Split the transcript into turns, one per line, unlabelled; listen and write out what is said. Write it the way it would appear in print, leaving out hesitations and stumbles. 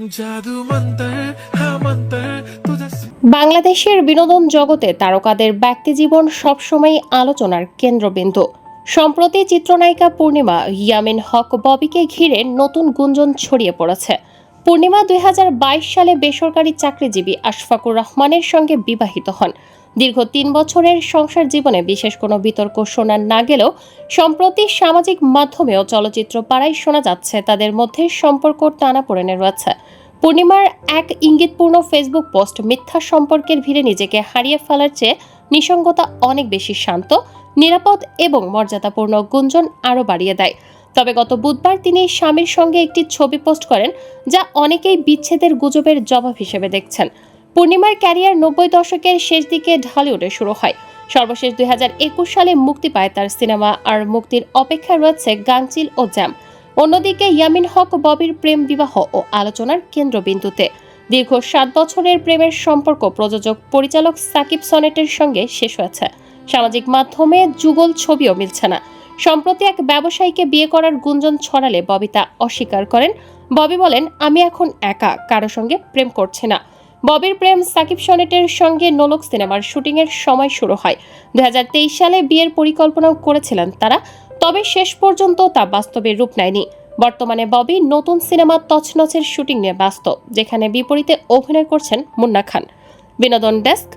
जादू मंतर हाँ मंतर तुझे
বাংলাদেশের বিনোদন জগতে তারকাদের ব্যক্তিজীবন সবসময় আলোচনার কেন্দ্রবিন্দু। সম্প্রতি চিত্রনায়িকা পূর্ণিমা ইয়ামিন হক ববিকে ঘিরে নতুন গুঞ্জন ছড়িয়ে পড়েছে। পূর্ণিমা ২০২২ সালে বেসরকারি চাকরিজীবী আশফাকুর রহমানের সঙ্গে বিবাহিত হন। দীর্ঘ ৩ বছরের সংসার জীবনে বিশেষ কোনো বিতর্ক শোনা না গেলেও সম্প্রতি সামাজিক মাধ্যমে ও চলচ্চিত্র পাড়ায় শোনা যাচ্ছে তাদের মধ্যে সম্পর্ক টানাপোড়েনে রয়েছে। পূর্ণিমার এক ইঙ্গিতপূর্ণ ফেসবুক পোস্ট মিথ্যা সম্পর্কের ভিড়ে নিজেকে হারিয়ে ফেলার চেয়ে নিসঙ্গতা অনেক বেশি শান্ত, নিরাপদ এবং মর্যাদাপূর্ণ গুঞ্জন আরও বাড়িয়ে দেয়। তবে গত বুধবার তিনি স্বামীর সঙ্গে একটি ছবি পোস্ট করেন, যা অনেকেই বিচ্ছেদের গুজবের জবাব হিসেবে দেখছেন। পূর্ণিমার ক্যারিয়ার ৯০ দশকের শেষ দিকে ঢালিউডে শুরু হয়। সর্বশেষ ২০২১ সালে মুক্তি পায় তার সিনেমা, আর মুক্তির অপেক্ষায় রয়েছে গাঙচিল ও জ্যাম। অন্যদিকে ইয়ামিন হক ববির প্রেম বিবাহ ও আলোচনার কেন্দ্রবিন্দুতে। দীর্ঘ ৭ বছরের প্রেমের সম্পর্ক প্রযোজক পরিচালক সাকিব সনেটের সঙ্গে শেষ হয়েছে। সামাজিক মাধ্যমে যুগল ছবিও মিলছে না। সম্প্রতি এক ব্যবসায়ীকে বিয়ে করার গুঞ্জন ছড়ালে ববি তা অস্বীকার করেন। ববি বলেন, আমি এখন একা, কারো সঙ্গে প্রেম করছি না। ববির প্রেম সাকিব সনেটের সঙ্গে নোলক সিনেমার শুটিংয়ের সময় শুরু হয়। ২০২৩ সালে বিয়ের পরিকল্পনাও করেছিলেন তারা, তবে শেষ পর্যন্ত তা বাস্তবে রূপ নেয়নি। বর্তমানে ববি নতুন সিনেমা তছনছের শুটিং নিয়ে ব্যস্ত, যেখানে বিপরীতে অভিনয় করছেন মুন্না খান। বিনোদন ডেস্ক।